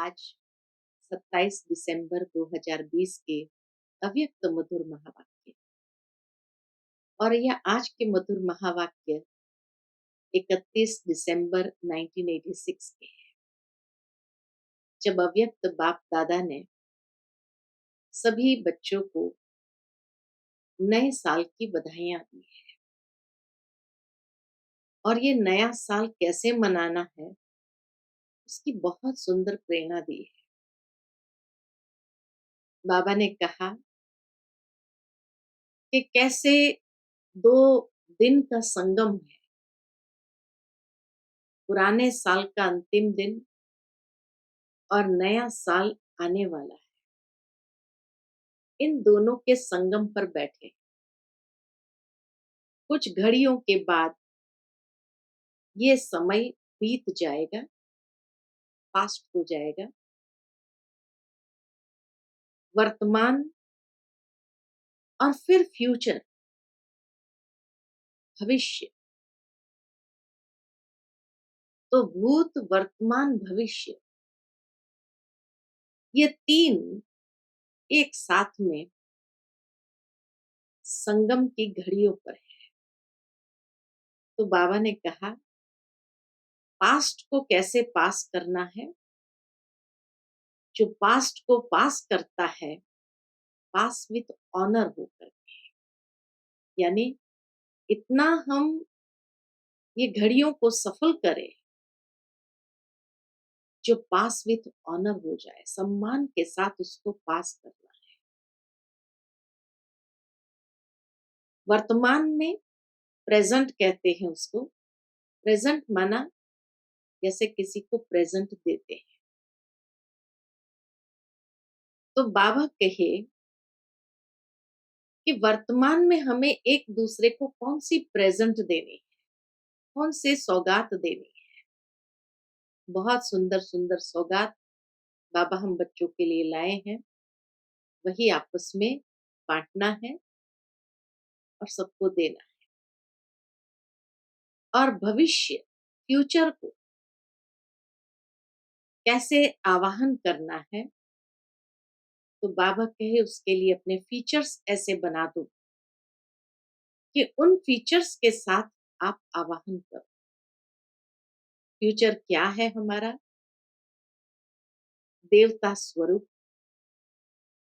आज 27 दिसंबर 2020 के अव्यक्त मधुर महावाक्य। और यह आज के मधुर महावाक्य 31 दिसंबर 1986 के हैं, जब अव्यक्त बाप दादा ने सभी बच्चों को नए साल की बधाइयां दी है। और ये नया साल कैसे मनाना है, उसकी बहुत सुंदर प्रेरणा दी है। बाबा ने कहा कि कैसे दो दिन का संगम है, पुराने साल का अंतिम दिन और नया साल आने वाला है। इन दोनों के संगम पर बैठे कुछ घड़ियों के बाद ये समय बीत जाएगा, पास्ट हो जाएगा। वर्तमान और फिर फ्यूचर, भविष्य। तो भूत, वर्तमान, भविष्य, ये तीन एक साथ में संगम की घड़ियों पर है। तो बाबा ने कहा पास्ट को कैसे पास करना है। जो पास्ट को पास करता है, पास विथ ऑनर होकर, यानी इतना हम ये घड़ियों को सफल करें जो पास विथ ऑनर हो जाए, सम्मान के साथ उसको पास करना है। वर्तमान में प्रेजेंट कहते हैं उसको। प्रेजेंट माना जैसे किसी को प्रेजेंट देते हैं। तो बाबा कहे कि वर्तमान में हमें एक दूसरे को कौन सी प्रेजेंट देनी है, कौन से सौगात देनी है। बहुत सुंदर सुंदर सौगात बाबा हम बच्चों के लिए लाए हैं, वही आपस में बांटना है और सबको देना है। और भविष्य, फ्यूचर को कैसे आवाहन करना है। तो बाबा कहे उसके लिए अपने फीचर्स ऐसे बना दो कि उन फीचर्स के साथ आप आवाहन करो। फ्यूचर क्या है हमारा? देवता स्वरूप।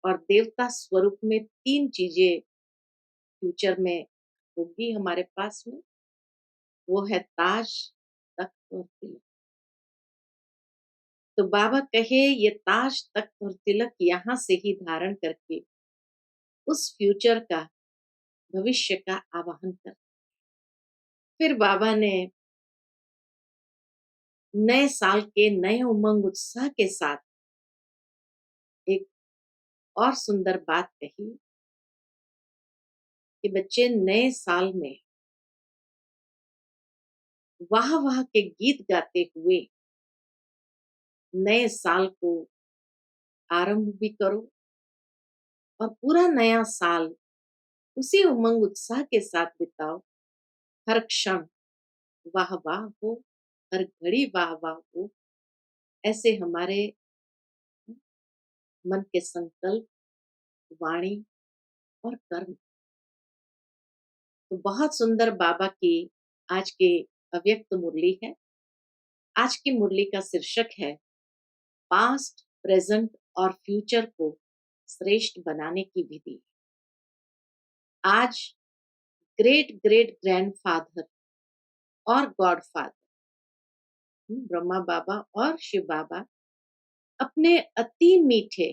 और देवता स्वरूप में तीन चीजें फ्यूचर में होगी हमारे पास में। वो है ताज, तख्त और तिलक। तो बाबा कहे ये ताज, तख्त और तिलक यहाँ से ही धारण करके उस फ्यूचर का, भविष्य का आवाहन कर। फिर बाबा ने नए साल के नए उमंग उत्साह के साथ एक और सुंदर बात कही कि बच्चे नए साल में वाह वाह के गीत गाते हुए नए साल को आरंभ भी करो और पूरा नया साल उसी उमंग उत्साह के साथ बिताओ। हर क्षण वाह वाह हो, हर घड़ी वाह वाह हो। ऐसे हमारे मन के संकल्प, वाणी और कर्म। तो बहुत सुंदर बाबा की आज की अव्यक्त मुरली है। आज की मुरली का शीर्षक है पास्ट, प्रेजेंट और फ्यूचर को श्रेष्ठ बनाने की विधि। आज ग्रेट ग्रेट ग्रैंडफादर और गॉड फादर ब्रह्मा बाबा और शिव बाबा अपने अति मीठे,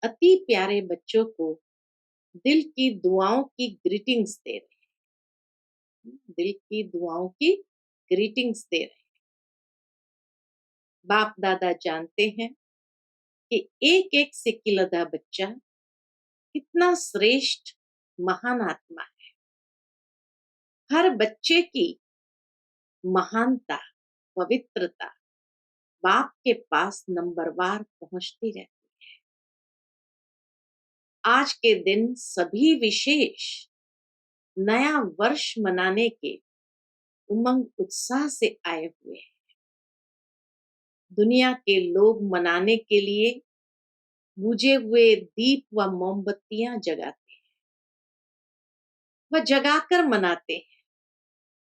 अति प्यारे बच्चों को दिल की दुआओं की ग्रीटिंग्स दे रहे हैं। दिल की दुआओं की ग्रीटिंग्स दे रहे हैं। बाप दादा जानते हैं कि एक एक सिकिलदा बच्चा कितना श्रेष्ठ महान आत्मा है। हर बच्चे की महानता, पवित्रता बाप के पास नंबरवार पहुंचती रहती है। आज के दिन सभी विशेष नया वर्ष मनाने के उमंग उत्साह से आए हुए हैं। दुनिया के लोग मनाने के लिए बुझे हुए दीप व मोमबत्तियां जगाते हैं, वह जगाकर मनाते हैं।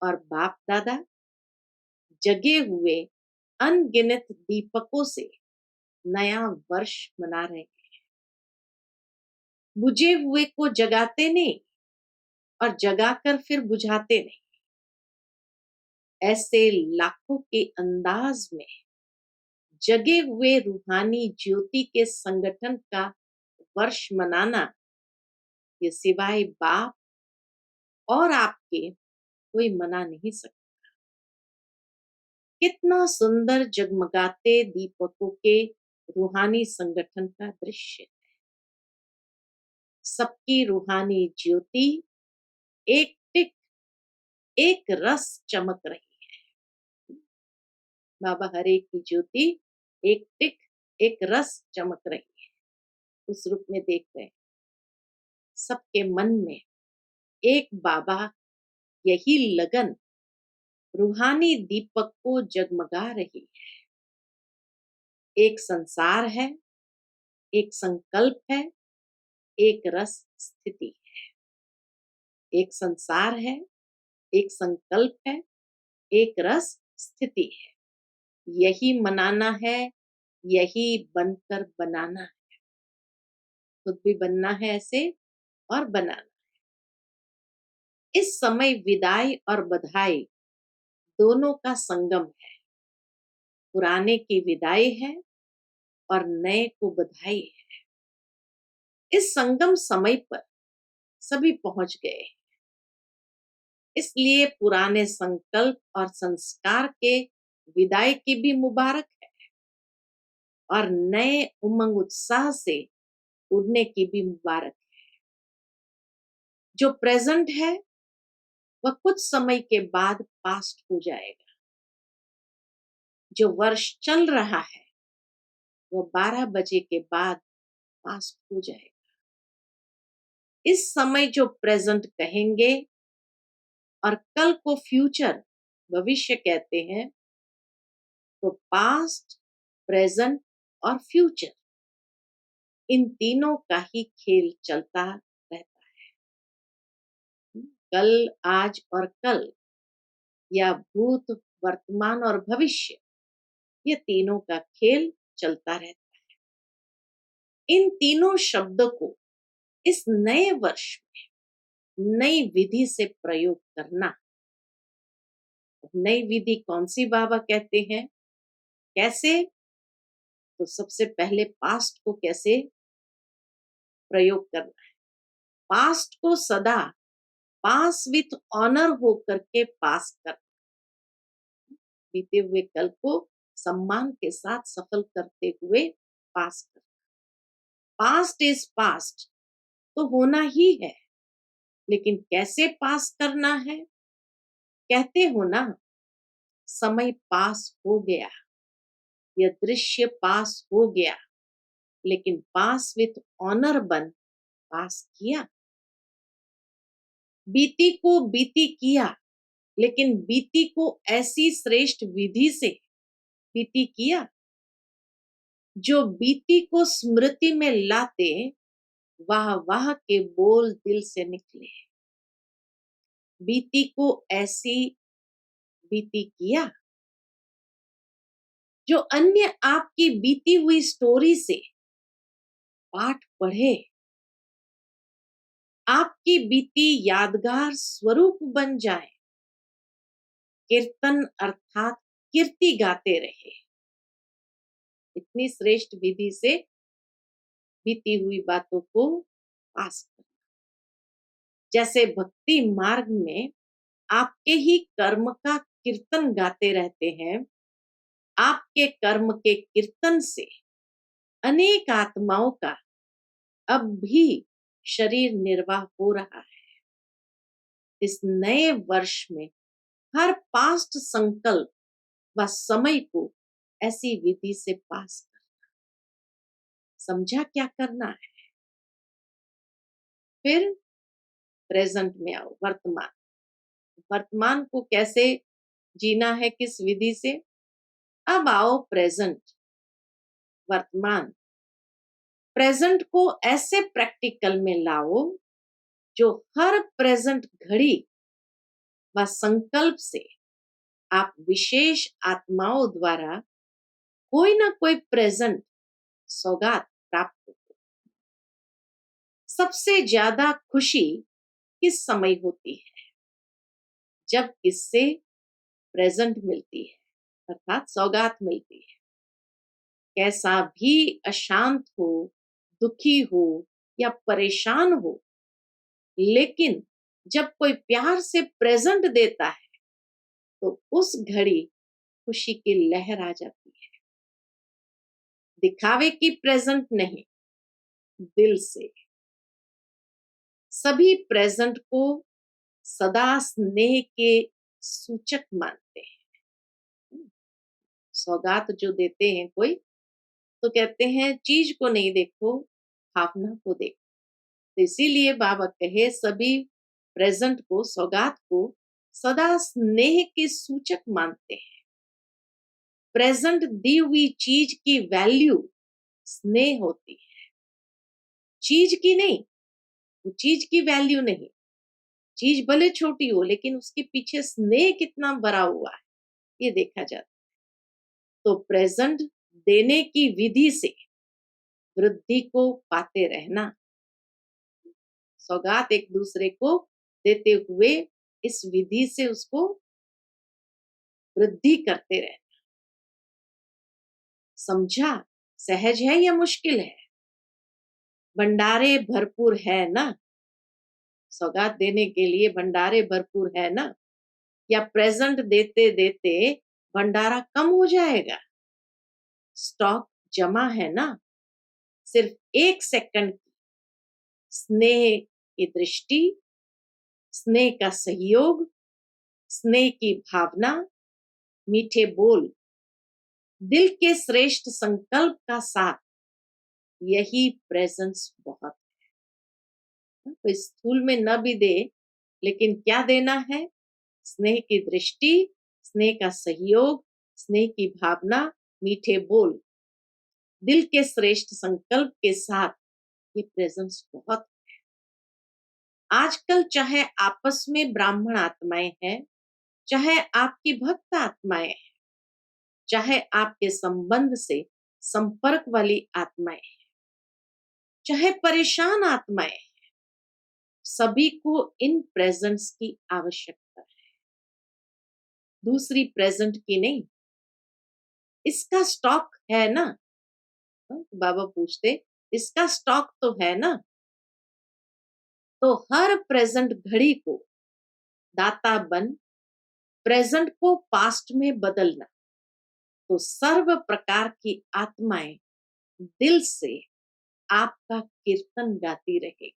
और बाप दादा जगे हुए अनगिनत दीपकों से नया वर्ष मना रहे हैं। बुझे हुए को जगाते नहीं और जगाकर फिर बुझाते नहीं। ऐसे लाखों के अंदाज में जगे हुए रूहानी ज्योति के संगठन का वर्ष मनाना, ये सिवाय बाप और आपके कोई मना नहीं सकता। कितना सुंदर जगमगाते दीपकों के रूहानी संगठन का दृश्य। सबकी रूहानी ज्योति एक टिक एक रस चमक रही है। बाबा हरे की ज्योति एक टिक एक रस चमक रही है, उस रूप में देख रहे हैं। सबके मन में एक बाबा यही लगन रूहानी दीपक को जगमगा रही है। एक संसार है, एक संकल्प है, एक रस स्थिति है। एक संसार है, एक संकल्प है, एक रस स्थिति है। यही मनाना है, यही बनकर बनाना है। खुद भी बनना है ऐसे और बनाना। इस समय विदाई और बधाई दोनों का संगम है। पुराने की विदाई है और नए को बधाई है। इस संगम समय पर सभी पहुंच गए, इसलिए पुराने संकल्प और संस्कार के विदाई की भी मुबारक है और नए उमंग उत्साह से उड़ने की भी मुबारक है। जो प्रेजेंट है वह कुछ समय के बाद पास्ट हो जाएगा। जो वर्ष चल रहा है वह 12 बजे के बाद पास्ट हो जाएगा। इस समय जो प्रेजेंट कहेंगे और कल को फ्यूचर भविष्य कहते हैं, तो पास्ट, प्रेजेंट और फ्यूचर, इन तीनों का ही खेल चलता रहता है। कल, आज और कल, या भूत, वर्तमान और भविष्य, ये तीनों का खेल चलता रहता है। इन तीनों शब्दों को इस नए वर्ष में नई विधि से प्रयोग करना। नई विधि कौन सी बाबा कहते हैं? कैसे? तो सबसे पहले पास्ट को कैसे प्रयोग करना है। पास्ट को सदा पास विथ ऑनर होकर के पास करना। बीते हुए कल को सम्मान के साथ सफल करते हुए पास करना। पास्ट इज पास्ट तो होना ही है, लेकिन कैसे पास करना है? कहते हो ना, समय पास हो गया, यह दृश्य पास हो गया, लेकिन पास विथ ऑनर बन पास किया। बीती को बीती किया, लेकिन बीती को ऐसी श्रेष्ठ विधि से बीती किया जो बीती को स्मृति में लाते वाह वाह के बोल दिल से निकले। बीती को ऐसी बीती किया जो अन्य आपकी बीती हुई स्टोरी से पाठ पढ़े, आपकी बीती यादगार स्वरूप बन जाए। कीर्तन अर्थात कीर्ति गाते रहे। इतनी श्रेष्ठ विधि से बीती हुई बातों को पास करना। जैसे भक्ति मार्ग में आपके ही कर्म का कीर्तन गाते रहते हैं, आपके कर्म के कीर्तन से अनेक आत्माओं का अब भी शरीर निर्वाह हो रहा है। इस नए वर्ष में हर पास्ट संकल्प व समय को ऐसी विधि से पास करना। समझा क्या करना है? फिर प्रेजेंट में आओ, वर्तमान। वर्तमान को कैसे जीना है, किस विधि से? अब आओ प्रेजेंट, वर्तमान। प्रेजेंट को ऐसे प्रैक्टिकल में लाओ जो हर प्रेजेंट घड़ी व संकल्प से आप विशेष आत्माओं द्वारा कोई ना कोई प्रेजेंट सौगात प्राप्त हो। सबसे ज्यादा खुशी किस समय होती है? जब किससे प्रेजेंट मिलती है, अर्थात सौगात मिलती है। कैसा भी अशांत हो, दुखी हो या परेशान हो, लेकिन जब कोई प्यार से प्रेजेंट देता है तो उस घड़ी खुशी की लहर आ जाती है। दिखावे की प्रेजेंट नहीं, दिल से। सभी प्रेजेंट को सदा स्नेह के सूचक मानते हैं। सौगात जो देते हैं कोई, तो कहते हैं चीज को नहीं देखो, भावना को देखो। तो इसीलिए बाबा कहे सभी प्रेजेंट को, सौगात को सदा स्नेह के सूचक मानते हैं। प्रेजेंट दी हुई चीज की वैल्यू स्नेह होती है, चीज की नहीं। वो चीज की वैल्यू नहीं, चीज भले छोटी हो लेकिन उसके पीछे स्नेह कितना भरा हुआ है ये देखा जाता है। तो प्रेजेंट देने की विधि से वृद्धि को पाते रहना, सौगात एक दूसरे को देते हुए इस विधि से उसको वृद्धि करते रहना। समझा? सहज है या मुश्किल है? भंडारे भरपूर है ना? सौगात देने के लिए भंडारे भरपूर है ना? या प्रेजेंट देते देते भंडारा कम हो जाएगा? स्टॉक जमा है ना? सिर्फ 1 सेकंड की स्नेह की दृष्टि, स्नेह का सहयोग, स्नेह की भावना, मीठे बोल, दिल के श्रेष्ठ संकल्प का साथ, यही प्रेजेंस बहुत है। तो स्थूल में न भी दे, लेकिन क्या देना है? स्नेह की दृष्टि, स्नेह का सहयोग, स्नेह की भावना, मीठे बोल, दिल के श्रेष्ठ संकल्प के साथ, ये प्रेजेंस बहुत है। आजकल चाहे आपस में ब्राह्मण आत्माएं हैं, चाहे आपकी भक्त आत्माएं हैं, चाहे आपके संबंध से संपर्क वाली आत्माएं हैं, चाहे परेशान आत्माएं, सभी को इन प्रेजेंट्स की आवश्यकता है, दूसरी प्रेजेंट की नहीं। इसका स्टॉक है ना? बाबा पूछते, इसका स्टॉक तो है ना? तो हर प्रेजेंट घड़ी को दाता बन प्रेजेंट को पास्ट में बदलना, तो सर्व प्रकार की आत्माएं दिल से आपका कीर्तन गाती रहेगी।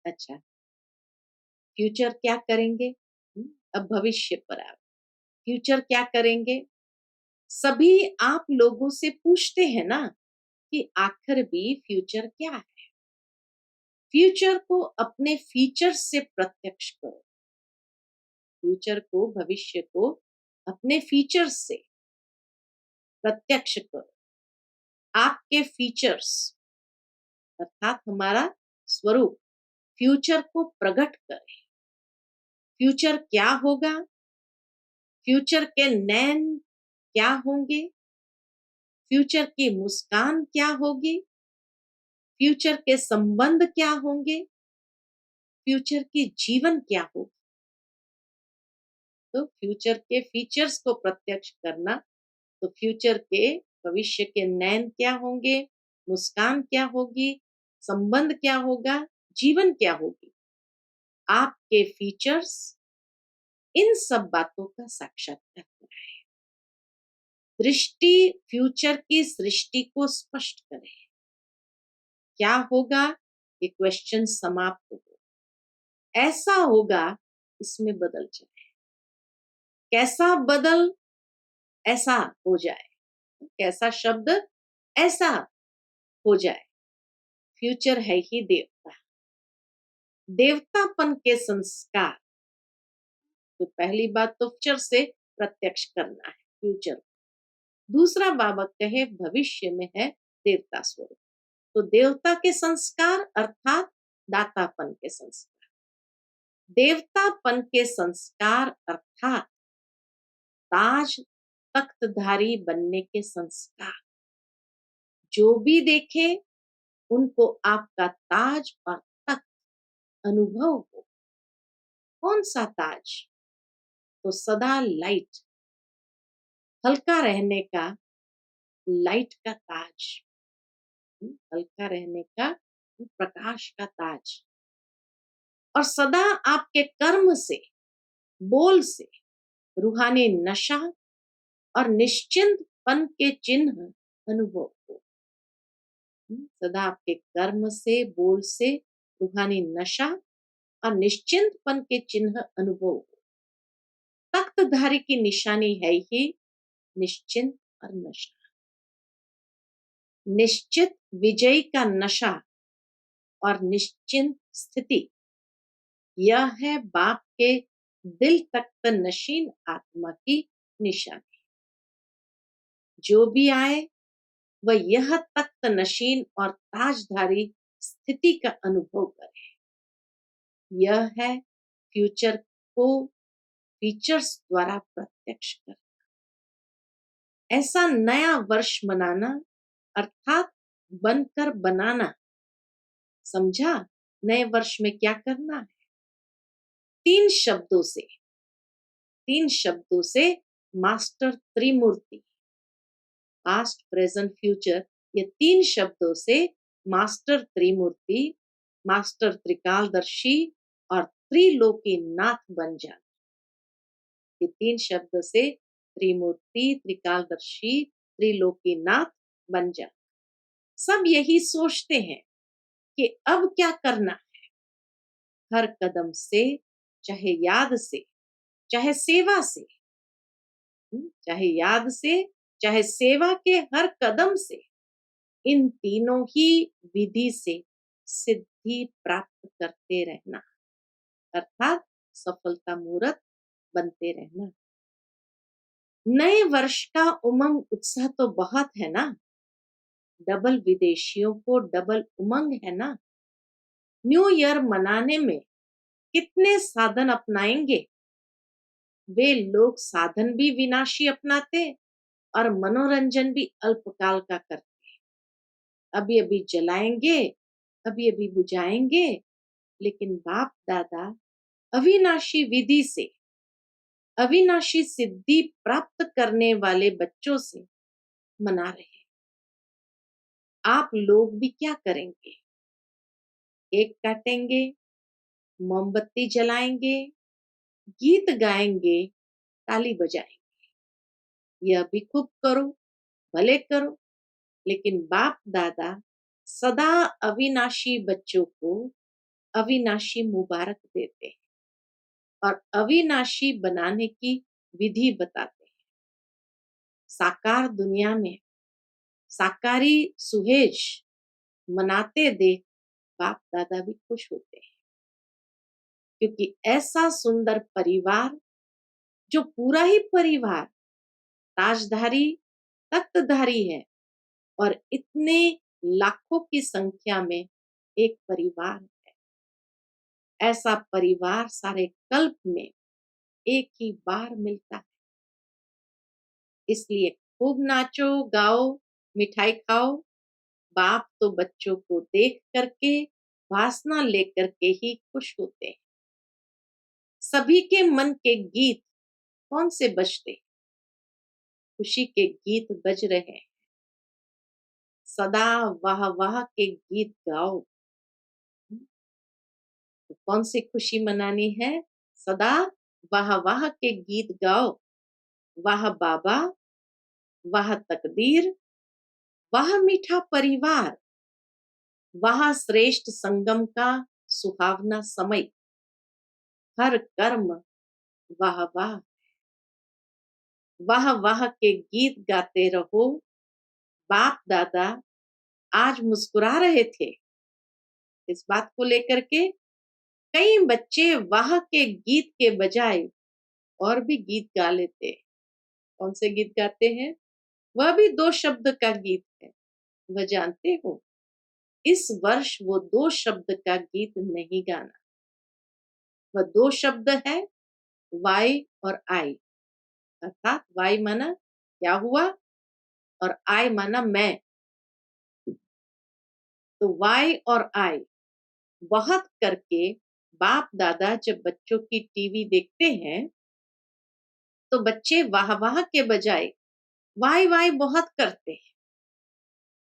अच्छा, फ्यूचर क्या करेंगे? अब भविष्य पर आओ। फ्यूचर क्या करेंगे? सभी आप लोगों से पूछते हैं ना कि आखिर भी फ्यूचर क्या है? फ्यूचर को अपने फीचर्स से प्रत्यक्ष करो। फ्यूचर को, भविष्य को अपने फीचर्स से प्रत्यक्ष करो। आपके फीचर्स अर्थात हमारा स्वरूप फ्यूचर को प्रकट करे। फ्यूचर क्या होगा? फ्यूचर के नैन क्या होंगे? फ्यूचर की मुस्कान क्या होगी? फ्यूचर के संबंध क्या होंगे? फ्यूचर की जीवन क्या होगी? तो फ्यूचर के फीचर्स को प्रत्यक्ष करना, तो फ्यूचर के, भविष्य के नैन क्या होंगे, मुस्कान क्या होगी, संबंध क्या होगा, जीवन क्या होगी? आपके फीचर्स इन सब बातों का साक्षात्कार कराए। दृष्टि फ्यूचर की सृष्टि को स्पष्ट करे। क्या होगा? ये क्वेश्चन समाप्त हो। ऐसा होगा, इसमें बदल जाए। कैसा बदल? ऐसा हो जाए। कैसा शब्द? ऐसा हो जाए। फ्यूचर है ही देवता, देवतापन के संस्कार। तो पहली बात तो फ्यूचर से प्रत्यक्ष करना है। फ्यूचर। दूसरा बाबा कहे भविष्य में है देवता स्वरूप। तो देवता के संस्कार अर्थात दातापन के संस्कार, देवतापन के संस्कार अर्थात ताज तख्तधारी बनने के संस्कार। जो भी देखे उनको आपका ताज और तख्त अनुभव हो। कौन सा ताज? तो सदा लाइट, हल्का रहने का, लाइट का ताज, हल्का रहने का, प्रकाश का ताज। और सदा आपके कर्म से, बोल से रूहानी नशा और निश्चिंतपन के चिन्ह अनुभव हो। सदा आपके कर्म से, बोल से रूहानी नशा और निश्चिंतपन के चिन्ह अनुभव हो। तख्तधारी की निशानी है ही निश्चिंत और नशा। निश्चित विजय का नशा और निश्चिंत स्थिति, यह है बाप के दिल तख्त नशीन आत्मा की निशानी। जो भी आए वह यह तख्त नशीन और ताजधारी स्थिति का अनुभव करे। यह है फ्यूचर को फीचर्स द्वारा प्रत्यक्ष करना। ऐसा नया वर्ष मनाना अर्थात बनकर बनाना। समझा? नए वर्ष में क्या करना है? तीन शब्दों से मास्टर त्रिमूर्ति, पास्ट प्रेजेंट फ्यूचर, ये तीन शब्दों से मास्टर त्रिमूर्ति, मास्टर त्रिकालदर्शी और त्रिलोकी नाथ बन जाना। ये तीन शब्द से त्रिमूर्ति, त्रिकालदर्शी, त्रिलोकी नाथ बन जाना। सब यही सोचते हैं कि अब क्या करना है। हर कदम से, चाहे याद से, चाहे सेवा से, चाहे याद से, चाहे सेवा के हर कदम से, इन तीनों ही विधि से सिद्धि प्राप्त करते रहना, अर्थात सफलता मूर्त बनते रहना। नए वर्ष का उमंग उत्साह तो बहुत है ना। डबल विदेशियों को डबल उमंग है ना। न्यू ईयर मनाने में कितने साधन अपनाएंगे। वे लोग साधन भी विनाशी अपनाते और मनोरंजन भी अल्पकाल का करते। अभी अभी जलाएंगे, अभी अभी बुझाएंगे, लेकिन बाप दादा अविनाशी विधि से अविनाशी सिद्धि प्राप्त करने वाले बच्चों से मना रहे हैं। आप लोग भी क्या करेंगे? केक काटेंगे, मोमबत्ती जलाएंगे, गीत गाएंगे, ताली बजाएंगे। यह भी खूब करो, भले करो, लेकिन बाप दादा सदा अविनाशी बच्चों को अविनाशी मुबारक देते हैं और अविनाशी बनाने की विधि बताते हैं। साकार दुनिया में साकारी सुहेज मनाते देख बाप दादा भी खुश होते हैं, क्योंकि ऐसा सुंदर परिवार, जो पूरा ही परिवार ताजधारी तख्तधारी है और इतने लाखों की संख्या में एक परिवार है। ऐसा परिवार सारे कल्प में एक ही बार मिलता है। इसलिए खूब नाचो गाओ, मिठाई खाओ। बाप तो बच्चों को देख करके, वासना लेकर के ही खुश होते हैं। सभी के मन के गीत कौन से बजते? खुशी के गीत बज रहे हैं। सदा वाह वाह के गीत गाओ। तो कौन सी खुशी मनानी है? सदा वाह वाह के गीत गाओ। वाह बाबा, वाह तकदीर, वाह मीठा परिवार, वाह श्रेष्ठ संगम का सुहावना समय। हर कर्म वाह वाह, वाह वाह के गीत गाते रहो। बाप दादा आज मुस्कुरा रहे थे इस बात को लेकर के। कई बच्चे वाह के गीत के बजाय और भी गीत गा लेते, कौन से गीत गाते हैं? वह भी 2 शब्द का गीत है। वह जानते हो, इस वर्ष वो 2 शब्द का गीत नहीं गाना। वह 2 शब्द है, वाई और आई। अर्थात वाई माना क्या हुआ और आई माना मैं। तो वाई और आई बहुत करके बाप दादा जब बच्चों की टीवी देखते हैं तो बच्चे वाह वाह के बजाय वाई वाई बहुत करते हैं।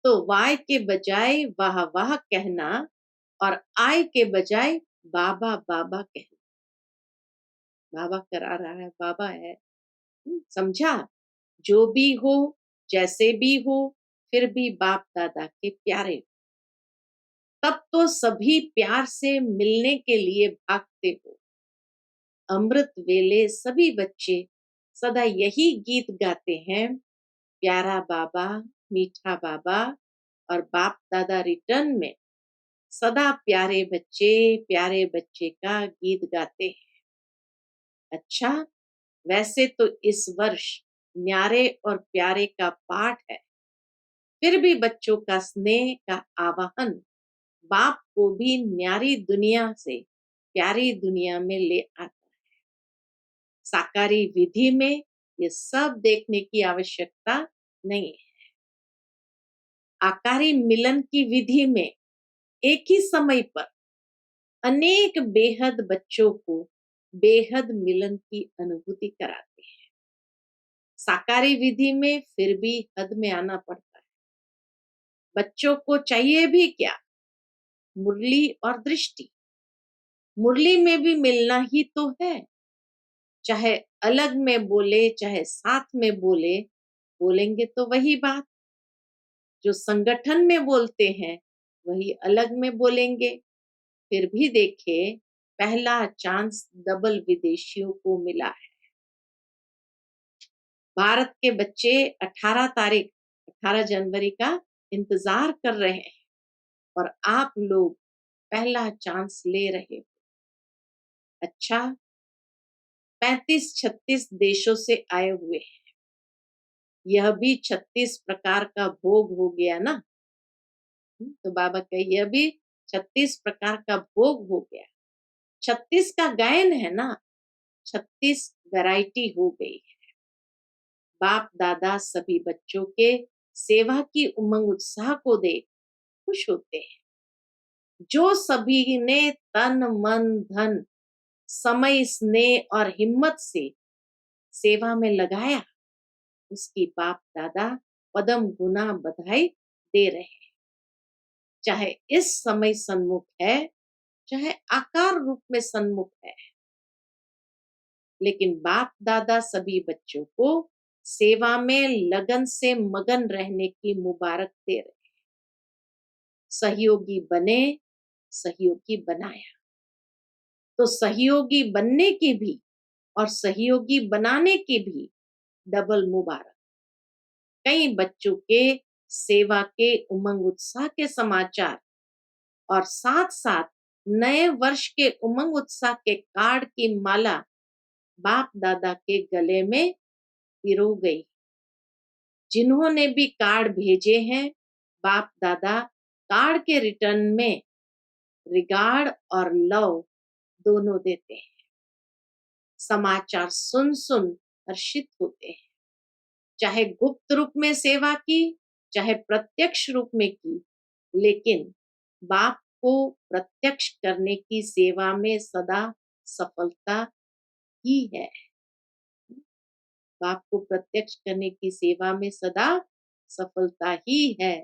तो वाई के बजाय वाह वाह कहना और आई के बजाय बाबा बाबा कहना। बाबा करा रहा है, बाबा है। समझा? जो भी हो, जैसे भी हो, फिर भी बाप दादा के प्यारे। तब तो सभी प्यार से मिलने के लिए भागते हो। अमृत वेले सभी बच्चे सदा यही गीत गाते हैं, प्यारा बाबा, मीठा बाबा और बाप दादा रिटर्न में सदा प्यारे बच्चे का गीत गाते हैं। अच्छा, वैसे तो इस वर्ष न्यारे और प्यारे का पाठ है, फिर भी बच्चों का स्नेह का आवाहन बाप को भी न्यारी दुनिया से प्यारी दुनिया में ले आता। साकारी विधि में ये सब देखने की आवश्यकता नहीं है। आकारी मिलन की विधि में एक ही समय पर अनेक बेहद बच्चों को बेहद मिलन की अनुभूति कराते हैं। साकारी विधि में फिर भी हद में आना पड़ता है। बच्चों को चाहिए भी क्या? मुरली और दृष्टि। मुरली में भी मिलना ही तो है। चाहे अलग में बोले, चाहे साथ में बोले, बोलेंगे तो वही बात। जो संगठन में बोलते हैं वही अलग में बोलेंगे। फिर भी देखे, पहला चांस डबल विदेशियों को मिला है। भारत के बच्चे 18 जनवरी का इंतजार कर रहे हैं और आप लोग पहला चांस ले रहे हो। अच्छा, 35-36 देशों से आए हुए हैं। यह भी 36 प्रकार का भोग हो गया ना। तो बाबा का यह भी 36 प्रकार का भोग हो गया। 36 का गायन है ना, 36 वैरायटी हो गई है। बाप दादा सभी बच्चों के सेवा की उमंग उत्साह को देख खुश होते हैं। जो सभी ने तन मन धन समय स्नेह और हिम्मत से सेवा में लगाया, उसकी बाप दादा पदम गुना बधाई दे रहे हैं। चाहे इस समय सन्मुख है, चाहे आकार रूप में सन्मुख है, लेकिन बाप दादा सभी बच्चों को सेवा में लगन से मगन रहने की मुबारक दे रहे हैं। सहयोगी बने, सहयोगी बनाया। तो सहयोगी बनने की भी और सहयोगी बनाने की भी डबल मुबारक। कई बच्चों के सेवा के उमंग उत्साह के समाचार और साथ साथ नए वर्ष के उमंग उत्साह के कार्ड की माला बाप दादा के गले में पिरो गई। जिन्होंने भी कार्ड भेजे हैं, बाप दादा कार्ड के रिटर्न में रिगार्ड और लव दोनों देते हैं। समाचार सुन सुन हर्षित होते हैं। चाहे गुप्त रूप में सेवा की, चाहे प्रत्यक्ष रूप में की, लेकिन बाप को प्रत्यक्ष करने की सेवा में सदा सफलता ही है। बाप को प्रत्यक्ष करने की सेवा में सदा सफलता ही है।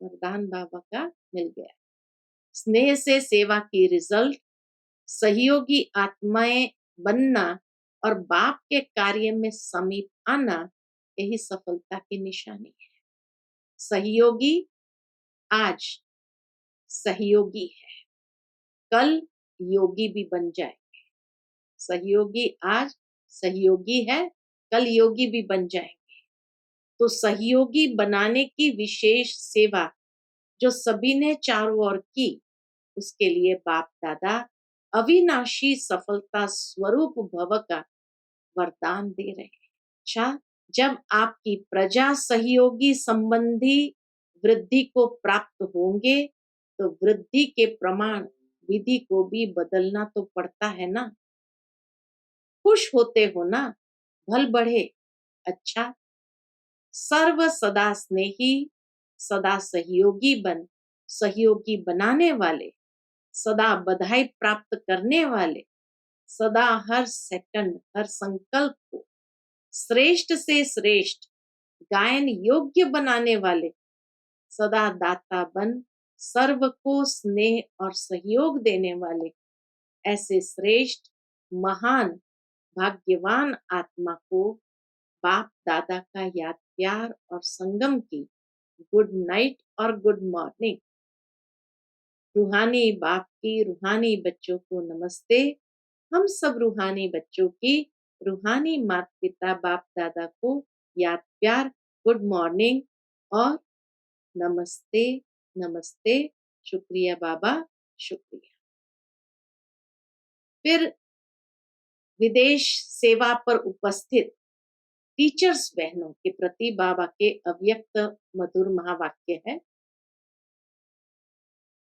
वरदान बाबा का मिल गया। स्नेह से सेवा की रिजल्ट, सहयोगी आत्माएं बनना और बाप के कार्य में समीप आना, यही सफलता की निशानी है। सहयोगी आज सहयोगी है, कल योगी भी बन जाएंगे। सहयोगी आज सहयोगी है, कल योगी भी बन जाएंगे। तो सहयोगी बनाने की विशेष सेवा जो सभी ने चारों ओर की, उसके लिए बाप दादा अविनाशी सफलता स्वरूप भव का वरदान दे रहे हैं। अच्छा, जब आपकी प्रजा सहयोगी संबंधी वृद्धि को प्राप्त होंगे, तो वृद्धि के प्रमाण विधि को भी बदलना तो पड़ता है ना। खुश होते हो ना, भल बढ़े। अच्छा, सर्व सदा स्नेही, सदा सहयोगी बनाने वाले, सदा बधाई प्राप्त करने वाले, सदा हर सेकंड हर संकल्प को श्रेष्ठ से श्रेष्ठ गायन योग्य बनाने वाले, सदा दाता बन सर्व को स्नेह और सहयोग देने वाले, ऐसे श्रेष्ठ महान भाग्यवान आत्मा को बाप दादा का याद प्यार और संगम की गुड नाइट और गुड मॉर्निंग। रूहानी बाप की रूहानी बच्चों को नमस्ते। हम सब रूहानी बच्चों की रूहानी माता पिता बाप दादा को याद प्यार, गुड मॉर्निंग और नमस्ते। नमस्ते, शुक्रिया बाबा, शुक्रिया। फिर विदेश सेवा पर उपस्थित टीचर्स बहनों के प्रति बाबा के अव्यक्त मधुर महावाक्य है।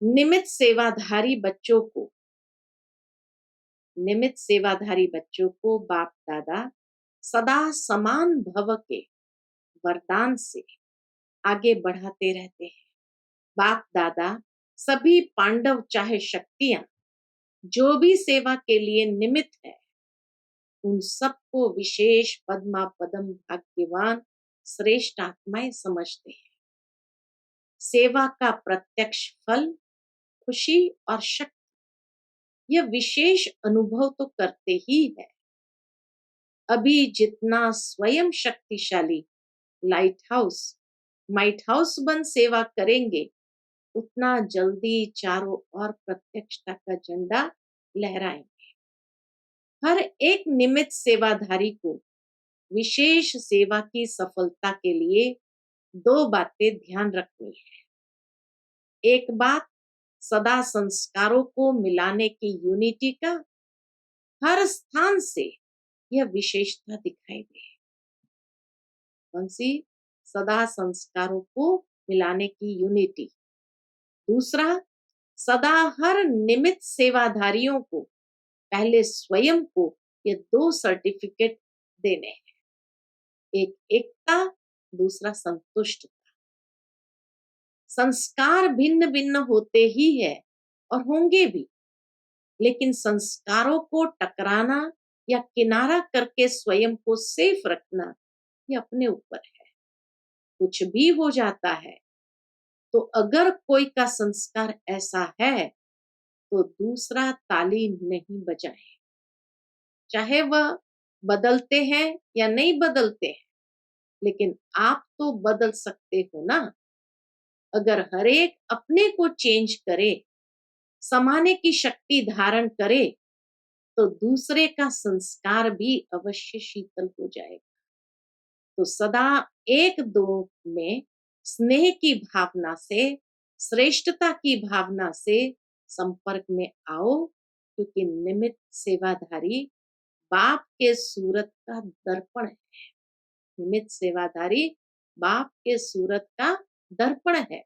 निमित्त सेवाधारी बच्चों को बाप दादा सदा समान भव के वरदान से आगे बढ़ाते रहते हैं। बाप दादा सभी पांडव चाहे शक्तियां जो भी सेवा के लिए निमित्त है, उन सबको विशेष पद्मा पदम भाग्यवान श्रेष्ठ आत्माएं समझते हैं। सेवा का प्रत्यक्ष फल खुशी और शक्ति, यह विशेष अनुभव तो करते ही है। अभी जितना स्वयं शक्तिशाली माइट हाउस बन सेवा करेंगे, उतना जल्दी चारों ओर प्रत्यक्षता का झंडा लहराएंगे। हर एक निमित्त सेवाधारी को विशेष सेवा की सफलता के लिए दो बातें ध्यान रखनी है। एक बात, सदा संस्कारों को मिलाने की यूनिटी का हर स्थान से यह विशेषता दिखाई दे। कौन सी? सदा संस्कारों को मिलाने की यूनिटी। दूसरा, सदा हर निमित्त सेवाधारियों को पहले स्वयं को ये दो सर्टिफिकेट देने हैं। एक एकता, दूसरा संतुष्टता। संस्कार भिन्न भिन्न होते ही है और होंगे भी, लेकिन संस्कारों को टकराना या किनारा करके स्वयं को सेफ रखना, ये अपने ऊपर है। कुछ भी हो जाता है, तो अगर कोई का संस्कार ऐसा है, तो दूसरा ताली नहीं बजाए, चाहे वह बदलते हैं या नहीं बदलते हैं, लेकिन आप तो बदल सकते हो ना। अगर हर एक अपने को चेंज करे, समाने की शक्ति धारण करे, तो दूसरे का संस्कार भी अवश्य शीतल हो जाएगा। तो सदा एक दो में स्नेह की भावना से, श्रेष्ठता की भावना से संपर्क में आओ, क्योंकि निमित्त सेवाधारी बाप के सूरत का दर्पण है। निमित्त सेवाधारी बाप के सूरत का दर्पण है।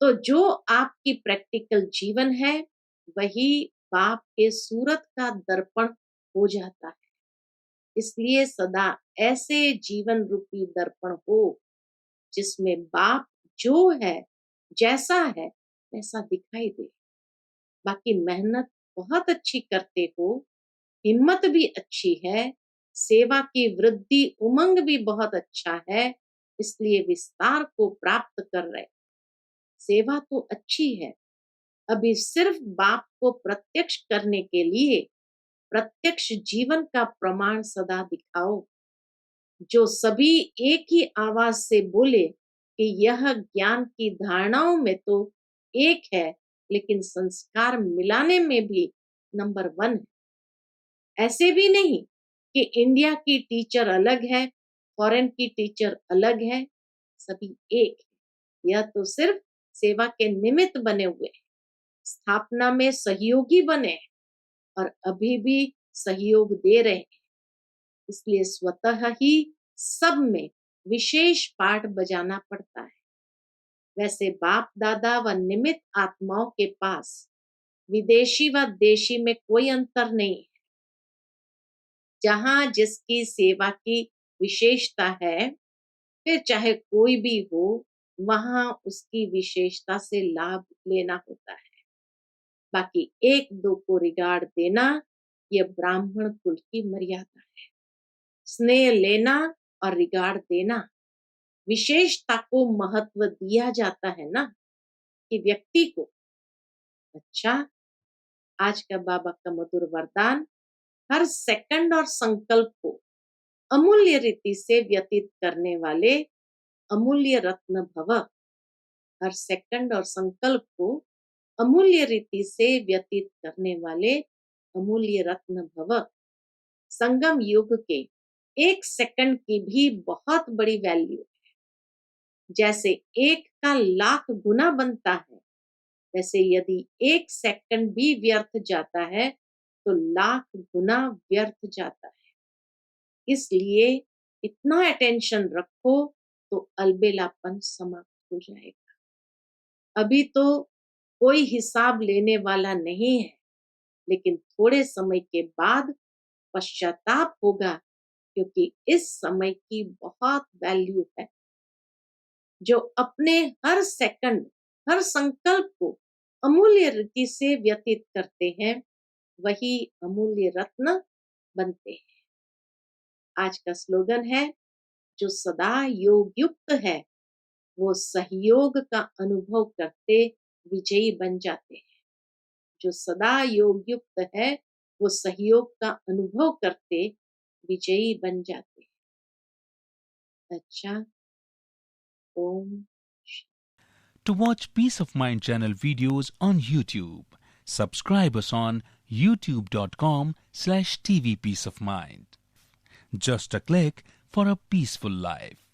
तो जो आपकी प्रैक्टिकल जीवन है, वही बाप के सूरत का दर्पण हो जाता है। इसलिए सदा ऐसे जीवन रूपी दर्पण हो, जिसमें बाप जो है, जैसा है, वैसा दिखाई दे। बाकी मेहनत बहुत अच्छी करते हो, हिम्मत भी अच्छी है, सेवा की वृद्धि उमंग भी बहुत अच्छा है, इसलिए विस्तार को प्राप्त कर रहे। सेवा तो अच्छी है, अभी सिर्फ बाप को प्रत्यक्ष करने के लिए प्रत्यक्ष जीवन का प्रमाण सदा दिखाओ, जो सभी एक ही आवाज से बोले कि यह ज्ञान की धारणाओं में तो एक है, लेकिन संस्कार मिलाने में भी नंबर 1 है। ऐसे भी नहीं कि इंडिया की टीचर अलग है, फॉरेन की टीचर अलग है, सभी एक है। यह तो सिर्फ सेवा के निमित्त बने हुए हैं, स्थापना में सहयोगी बने और अभी भी सहयोग दे रहे हैं। इसलिए स्वतः ही सब में विशेष पाठ बजाना पड़ता है। वैसे बाप दादा व निमित्त आत्माओं के पास विदेशी व देशी में कोई अंतर नहीं है। जहां जिसकी सेवा की विशेषता है, फिर चाहे कोई भी हो, वहां उसकी विशेषता से लाभ लेना होता है। बाकी एक दो को रिगार्ड देना, यह ब्राह्मण कुल की मर्यादा है। स्नेह लेना और रिगार्ड देना, विशेषता को महत्व दिया जाता है ना, कि व्यक्ति को। अच्छा, आज का बाबा का मधुर वरदान, हर सेकंड और संकल्प को अमूल्य रीति से व्यतीत करने वाले अमूल्य रत्न भव। हर सेकंड और संकल्प को अमूल्य रीति से व्यतीत करने वाले अमूल्य रत्न भव। संगम युग के एक सेकंड की भी बहुत बड़ी वैल्यू है। जैसे एक का लाख गुना बनता है, वैसे यदि एक सेकंड भी व्यर्थ जाता है तो लाख गुना व्यर्थ जाता है। इसलिए इतना अटेंशन रखो तो अलबेलापन समाप्त हो जाएगा। अभी तो कोई हिसाब लेने वाला नहीं है, लेकिन थोड़े समय के बाद पश्चाताप होगा, क्योंकि इस समय की बहुत वैल्यू है। जो अपने हर सेकंड, हर संकल्प को अमूल्य रीति से व्यतीत करते हैं, वही अमूल्य रत्न बनते हैं। आज का स्लोगन है, जो सदा योग युक्त है, वो सहयोग का अनुभव करते विजयी बन जाते हैं। जो सदा योग युक्त है, वो सहयोग का अनुभव करते विजयी बन जाते हैं। अच्छा, ओम। To watch Peace of Mind channel videos on YouTube, subscribe us on youtube.com/tvpeaceofmind. Just a click for a peaceful life.